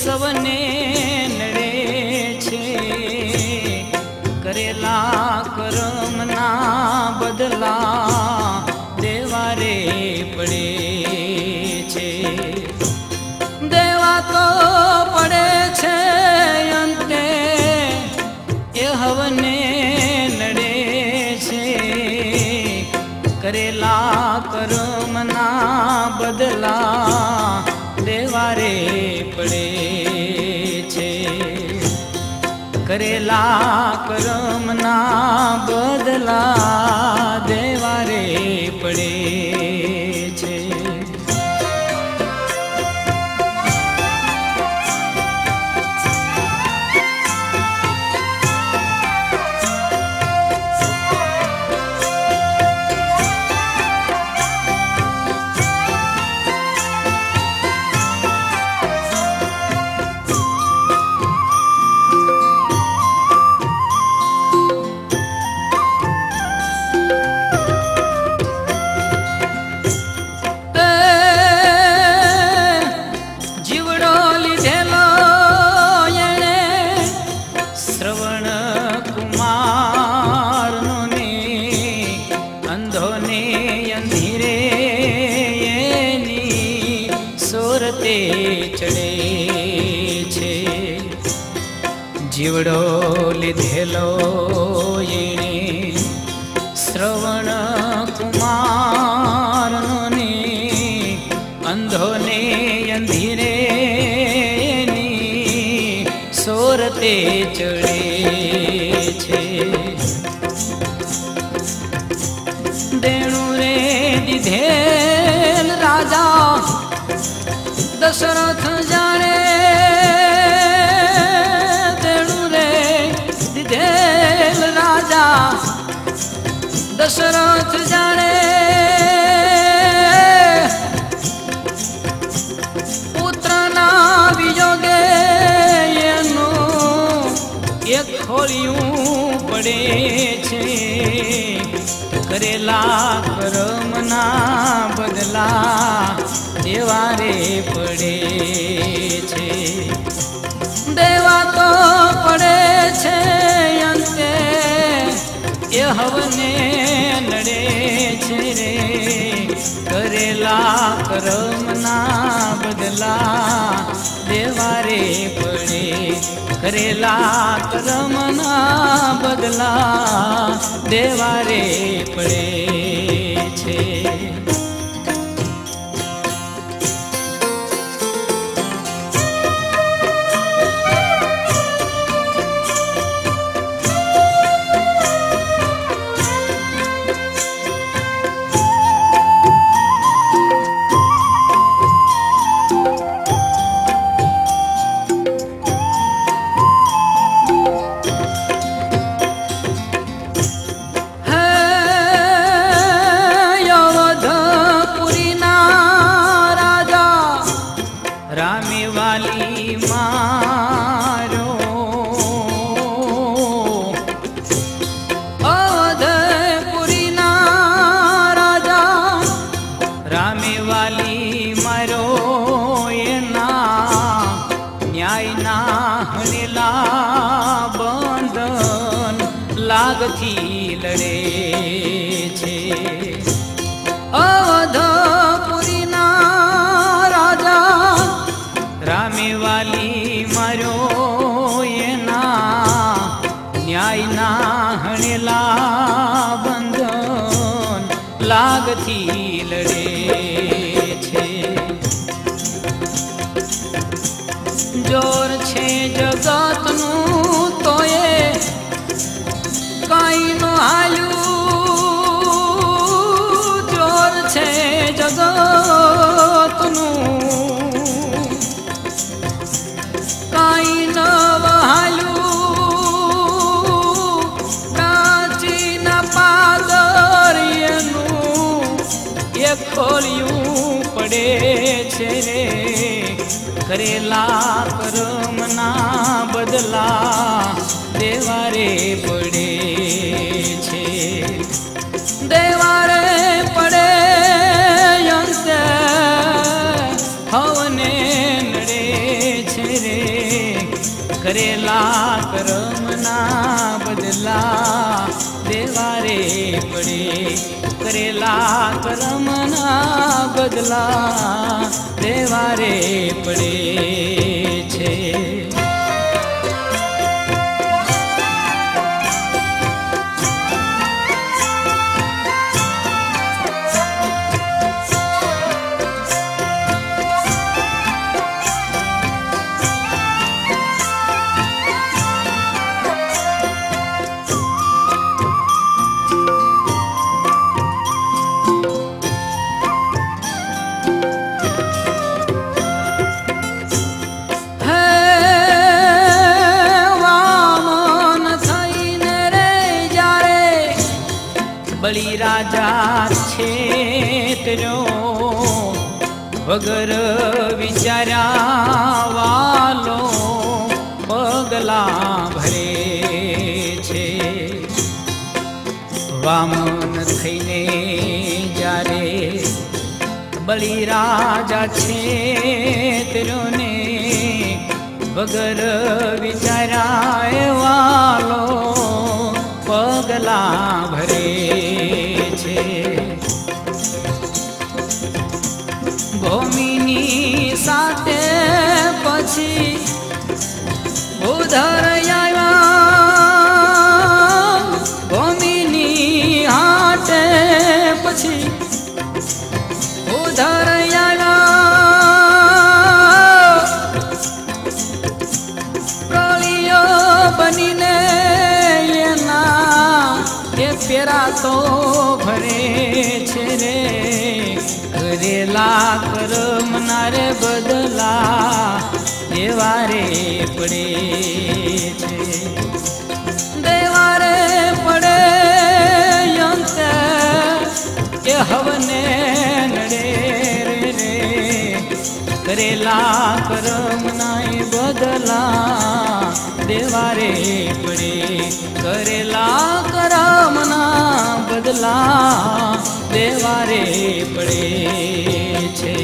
સવને નડે છે, કરેલા કર્મના બદલા દેવારે પડે છે. દેવા તો પડે છે અંતે એ હવને નડે છે, કરેલા કર્મના બદલા દેવારે પડે છે, કરેલા કર્મના બદલા દેવારે પડે છે. ચડે છે જીવડો લીધેલો એણે શ્રવણ કુમારનો ને અંધોને અંધીરે સોરતે ચડે છે. દેણું રે દીધેલ રાજા દશરથ જાણે, દેણું રે દીધેલ રાજા દશરથ જાણે, પુત્રના વિયોગે એનું એક ખોળિયું પડે છે, કરેલા કર્મના બદલા દેવારે પડે છે. દેવા તો પડે છે અંતે એ હવને નડે છે રે, કરેલા કર્મના બદલા દેવારે પડે, કરેલા કર્મના બદલા દેવારે પડે છે. લાગથી લડે છે, અવધપુરીના રાજા રામેવાલી માર્યો એના ન્યાયના હણેલા બંધન લાગથી લડે છે. જોર છે જગતનું તોય કાઈ નો હાલ્યું, જોર છે જગતનું કાઈ ન હાલ્યું, પ્રાચીના પાદર એનું એક ખોળિયું પડે છે રે, કરેલા કર્મના બદલા દેવારે પડે છે, દેવારે પડે અંતે હવને નડે છે રે, કરેલા કર્મના બદલા દેવા રે પડે. કરેલા કર્મના બદલા દેવા રે પડે છે. બળી રાજા છેતર્યો વગર વિચાર્યા વાલો પગલા ભરે છે. વામન થઈને જ્યારે બળી રાજા છેતર્યો ને વગર વિચાર્યા વાલો પગલા ભરે છે. ભૂમિની સાથે પછી ઉધર આવ્યા. ભૂમિની હાટે પછી ઉધર આવ્યા. પ્રળિયો બનીને ફેરા તો ભરે છે રે. કરેલા કર્મના રે બદલા દેવા રે પડે છે. દેવા રે પડે અંતે એ હવને નડે રે. કરેલા કર્મના એ બદલા દેવા રે પડે. કરેલા કર્મના બદલા દેવા રે પડે છે.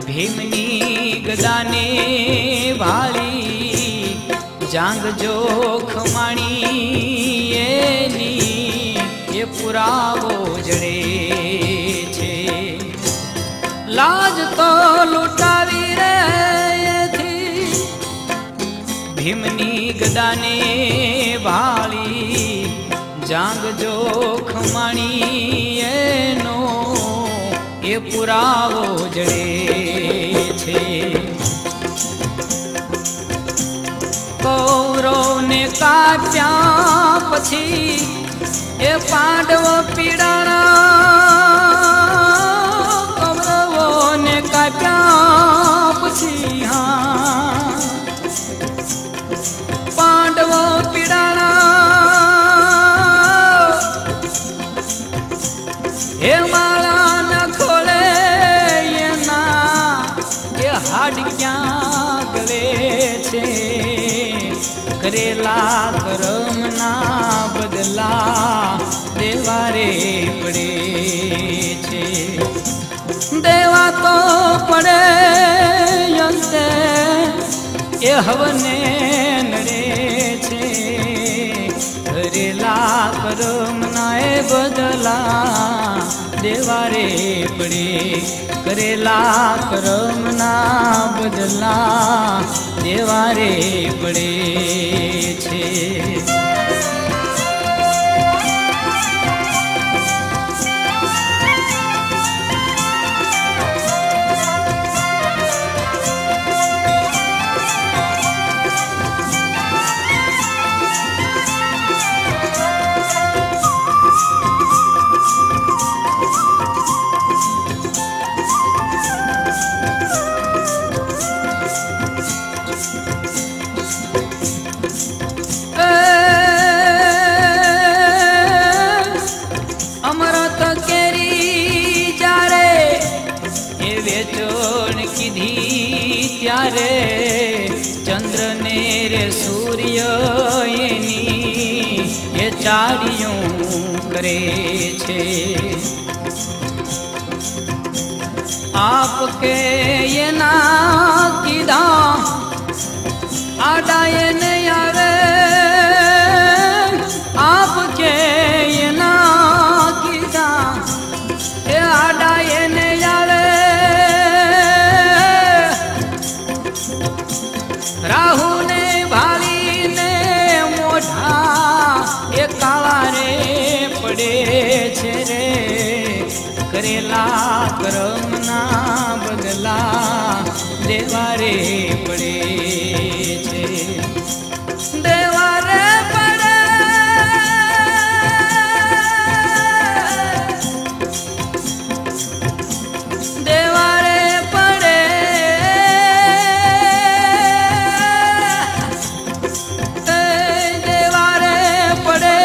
ભીમની ગદાને વાળી જાંગ જોખ માણી એની એ પુરાવો જડે છે. લાજ તો લૂંટાવી રે ભીમની ગદાને વાળી જાંગ જોખ માણી એનો એ પુરાવો જડે છે. કૌરવને કાપ્યા પછી એ પાંડવ પીડાણા. કૌરવોને કાપ્યા પછી હા પાંડવ પીડાણા. હે માળા ન ખોલે એના એ હાડ ક્યાં ગળે છે. કરેલા કર્મના બદલા દેવા રે પડે છે. દેવા તો પડે અંતે એ હવને નડે છે. કરેલા કર્મના એ બદલા દેવા રે પડે. કરેલા કર્મના બદલા દેવા રે પડે છે. रे चंद्र ने रे सूर्य ये चारियों करे छे। आपके ये ना कीधा आड़ा ये नहीं आवे, आपके ये ना कीधा ये आड़ा ये नहीं आवे। राहु ने भाली ने मोढ़ा ये काला रे पड़े छे रे, करेला कर्म ना बदला देवा रे पड़े छे। देवा रे पड़े, देवा रे पड़े, देवा रे पड़े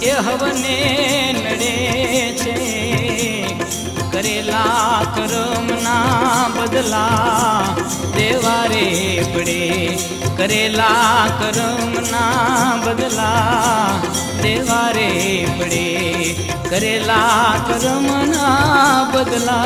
ये हवने करेला कर्म ना बदला देवा रे पड़े, करेला कर्म ना बदला देवा रे पड़े, करेला कर्म ना बदला